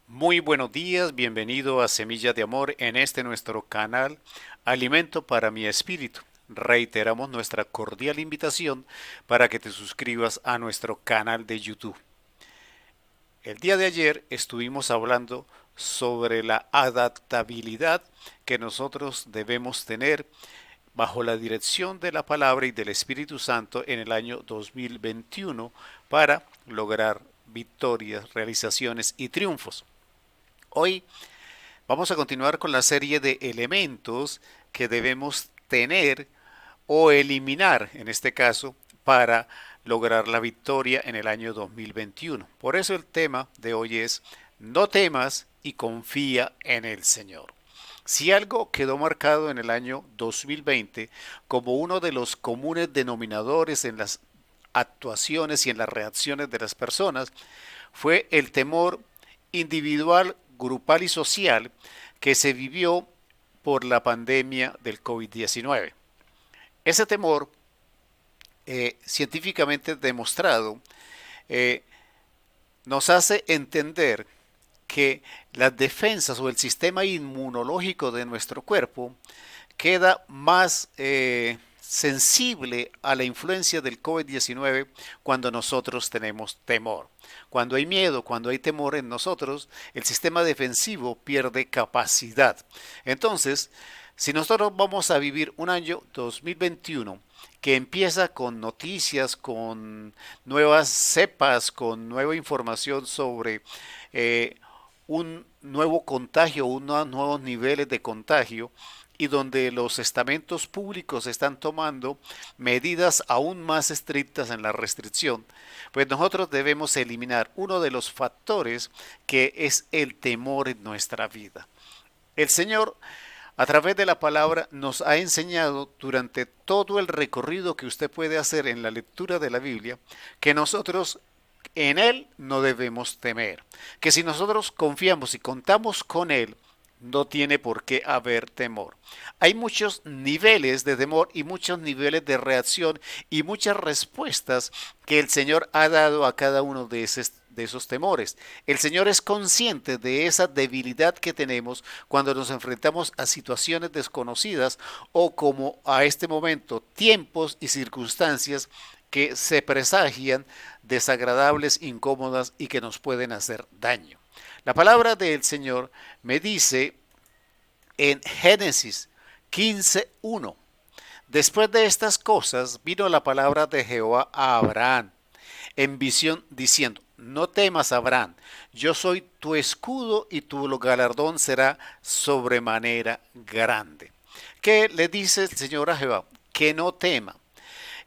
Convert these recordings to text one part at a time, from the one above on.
Muy buenos días, bienvenido a Semilla de Amor en este nuestro canal Alimento para mi Espíritu. Reiteramos nuestra cordial invitación para que te suscribas a nuestro canal de YouTube. El día de ayer estuvimos hablando sobre la adaptabilidad que nosotros debemos tener bajo la dirección de la palabra y del Espíritu Santo en el año 2021 para lograr victorias, realizaciones y triunfos. Hoy vamos a continuar con la serie de elementos que debemos tener o eliminar, en este caso, para lograr la victoria en el año 2021. Por eso el tema de hoy es: no temas y confía en el Señor. Si algo quedó marcado en el año 2020 como uno de los comunes denominadores en las actuaciones y en las reacciones de las personas, fue el temor individual, grupal y social que se vivió por la pandemia del COVID-19. Ese temor, científicamente demostrado, eh, nos hace entender que las defensas o el sistema inmunológico de nuestro cuerpo queda más sensible a la influencia del COVID-19 cuando nosotros tenemos temor. Cuando hay miedo, cuando hay temor en nosotros, el sistema defensivo pierde capacidad. Entonces, si nosotros vamos a vivir un año 2021 que empieza con noticias, con nuevas cepas, con nueva información sobre un nuevo contagio, unos nuevos niveles de contagio, y donde los estamentos públicos están tomando medidas aún más estrictas en la restricción, pues nosotros debemos eliminar uno de los factores que es el temor en nuestra vida. El Señor, a través de la palabra, nos ha enseñado durante todo el recorrido que usted puede hacer en la lectura de la Biblia, que nosotros en Él no debemos temer, que si nosotros confiamos y contamos con Él, no tiene por qué haber temor. Hay muchos niveles de temor y muchos niveles de reacción y muchas respuestas que el Señor ha dado a cada uno de esos temores. El Señor es consciente de esa debilidad que tenemos cuando nos enfrentamos a situaciones desconocidas o, como a este momento, tiempos y circunstancias que se presagian desagradables, incómodas y que nos pueden hacer daño. La palabra del Señor me dice en Génesis 15:1: después de estas cosas vino la palabra de Jehová a Abraham en visión diciendo: no temas, Abraham, yo soy tu escudo y tu galardón será sobremanera grande. ¿Qué le dice el Señor a Jehová? Que no tema.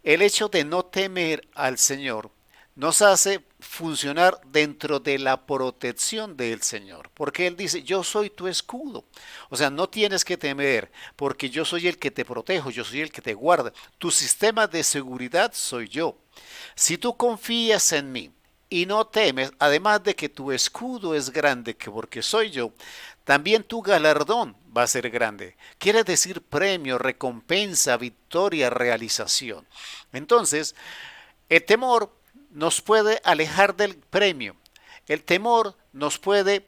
El hecho de no temer al Señor nos hace funcionar dentro de la protección del Señor, porque Él dice: yo soy tu escudo. O sea, no tienes que temer, porque yo soy el que te protejo, yo soy el que te guarda. Tu sistema de seguridad soy yo. Si tú confías en mí y no temes, además de que tu escudo es grande, que porque soy yo, también tu galardón va a ser grande. Quiere decir premio, recompensa, victoria, realización. Entonces, el temor nos puede alejar del premio. El temor nos puede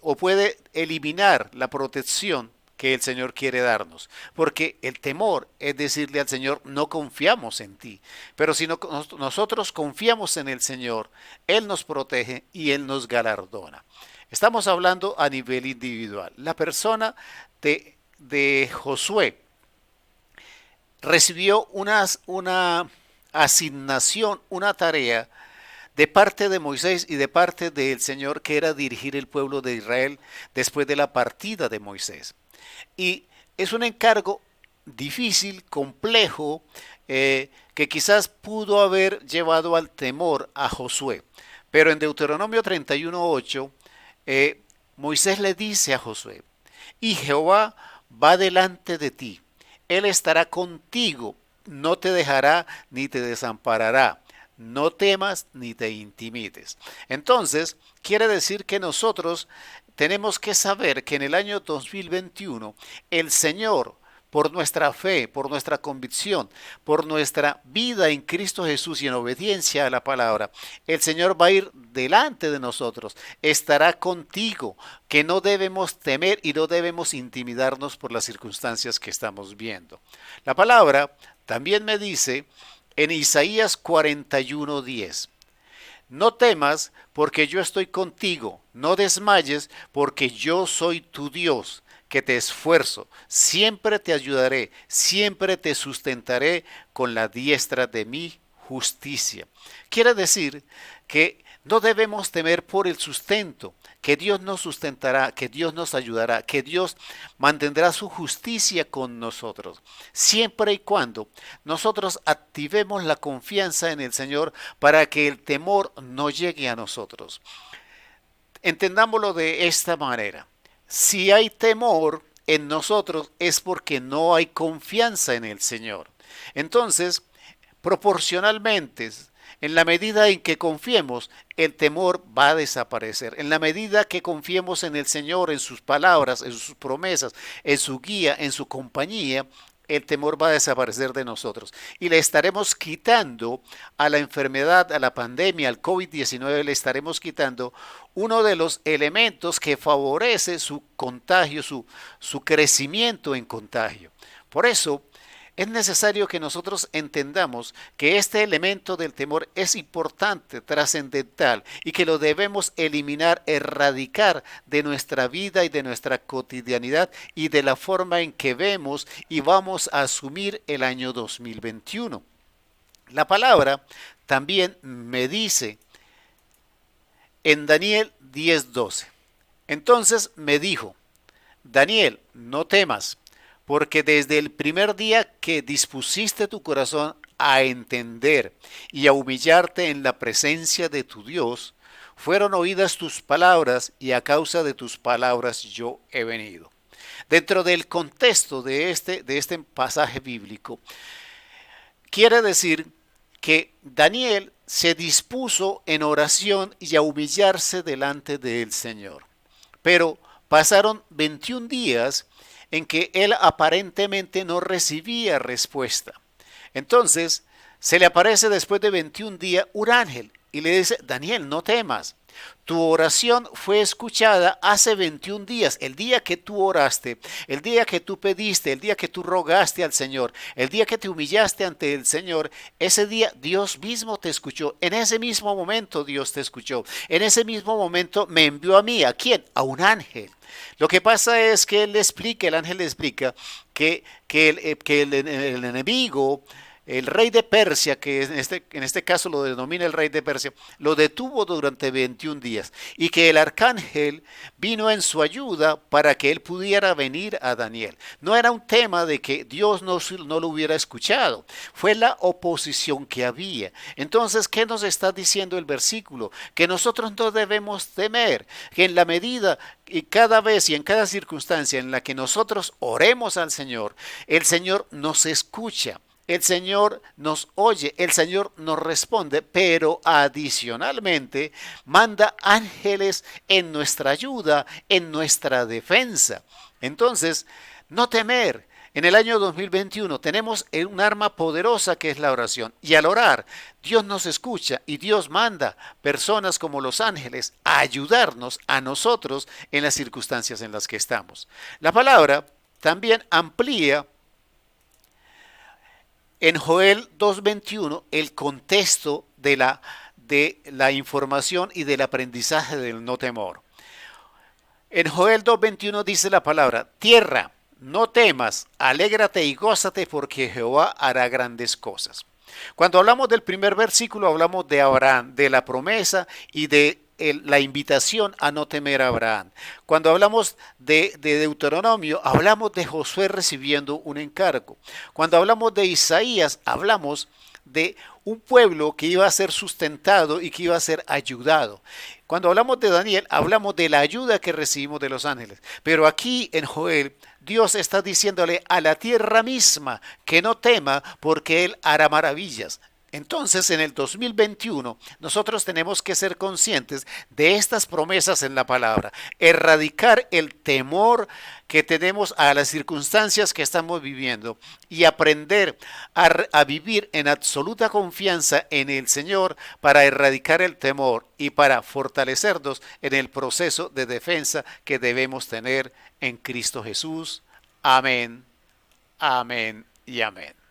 o puede eliminar la protección que el Señor quiere darnos. Porque el temor es decirle al Señor: no confiamos en ti. Pero si no, nosotros confiamos en el Señor, Él nos protege y Él nos galardona. Estamos hablando a nivel individual. La persona de Josué recibió una asignación, una tarea de parte de Moisés y de parte del Señor, que era dirigir el pueblo de Israel después de la partida de Moisés. Y es un encargo difícil, complejo, que quizás pudo haber llevado al temor a Josué. Pero en Deuteronomio 31:8, Moisés le dice a Josué: y Jehová va delante de ti, Él estará contigo, no te dejará ni te desamparará. No temas ni te intimides. Entonces, quiere decir que nosotros tenemos que saber que en el año 2021 el Señor por nuestra fe, por nuestra convicción, por nuestra vida en Cristo Jesús y en obediencia a la palabra, el Señor va a ir delante de nosotros, estará contigo, que no debemos temer y no debemos intimidarnos por las circunstancias que estamos viendo. La palabra también me dice en Isaías 41:10, no temas porque yo estoy contigo, no desmayes porque yo soy tu Dios, que te esfuerzo, siempre te ayudaré, siempre te sustentaré con la diestra de mi justicia. Quiere decir que no debemos temer por el sustento, que Dios nos sustentará, que Dios nos ayudará, que Dios mantendrá su justicia con nosotros, siempre y cuando nosotros activemos la confianza en el Señor para que el temor no llegue a nosotros. Entendámoslo de esta manera. Si hay temor en nosotros es porque no hay confianza en el Señor. Entonces, proporcionalmente, en la medida en que confiemos, el temor va a desaparecer. En la medida que confiemos en el Señor, en sus palabras, en sus promesas, en su guía, en su compañía, el temor va a desaparecer de nosotros. Y le estaremos quitando a la enfermedad, a la pandemia, al COVID-19, le estaremos quitando uno de los elementos que favorece su contagio, su crecimiento en contagio. Por eso, es necesario que nosotros entendamos que este elemento del temor es importante, trascendental y que lo debemos eliminar, erradicar de nuestra vida y de nuestra cotidianidad y de la forma en que vemos y vamos a asumir el año 2021. La palabra también me dice en Daniel 10:12. Entonces me dijo, Daniel, no temas, porque desde el primer día que dispusiste tu corazón a entender y a humillarte en la presencia de tu Dios, fueron oídas tus palabras y a causa de tus palabras yo he venido. Dentro del contexto de este pasaje bíblico, quiere decir que Daniel se dispuso en oración y a humillarse delante del Señor. Pero pasaron 21 días en que él aparentemente no recibía respuesta. Entonces, se le aparece después de 21 días un ángel y le dice, Daniel, no temas. Tu oración fue escuchada hace 21 días, el día que tú oraste, el día que tú pediste, el día que tú rogaste al Señor, el día que te humillaste ante el Señor, ese día Dios mismo te escuchó, en ese mismo momento Dios te escuchó, en ese mismo momento me envió a mí, ¿a quién? A un ángel. Lo que pasa es que el ángel le explica que el enemigo, el rey de Persia, que en este caso lo denomina el rey de Persia, lo detuvo durante 21 días y que el arcángel vino en su ayuda para que él pudiera venir a Daniel. No era un tema de que Dios no lo hubiera escuchado, fue la oposición que había. Entonces, ¿qué nos está diciendo el versículo? Que nosotros no debemos temer, que en la medida y cada vez y en cada circunstancia en la que nosotros oremos al Señor, el Señor nos escucha. El Señor nos oye, el Señor nos responde, pero adicionalmente manda ángeles en nuestra ayuda, en nuestra defensa. Entonces, no temer. En el año 2021 tenemos un arma poderosa que es la oración. Y al orar, Dios nos escucha y Dios manda personas como los ángeles a ayudarnos a nosotros en las circunstancias en las que estamos. La palabra también amplía en Joel 2:21 el contexto de la información y del aprendizaje del no temor. En Joel 2:21 dice la palabra, tierra, no temas, alégrate y gózate porque Jehová hará grandes cosas. Cuando hablamos del primer versículo hablamos de Abraham, de la promesa y de la invitación a no temer a Abraham. Cuando hablamos de Deuteronomio, hablamos de Josué recibiendo un encargo. Cuando hablamos de Isaías, hablamos de un pueblo que iba a ser sustentado y que iba a ser ayudado. Cuando hablamos de Daniel, hablamos de la ayuda que recibimos de los ángeles. Pero aquí en Joel, Dios está diciéndole a la tierra misma que no tema porque Él hará maravillas. Entonces, en el 2021, nosotros tenemos que ser conscientes de estas promesas en la palabra, erradicar el temor que tenemos a las circunstancias que estamos viviendo y aprender a vivir en absoluta confianza en el Señor para erradicar el temor y para fortalecernos en el proceso de defensa que debemos tener en Cristo Jesús. Amén, amén y amén.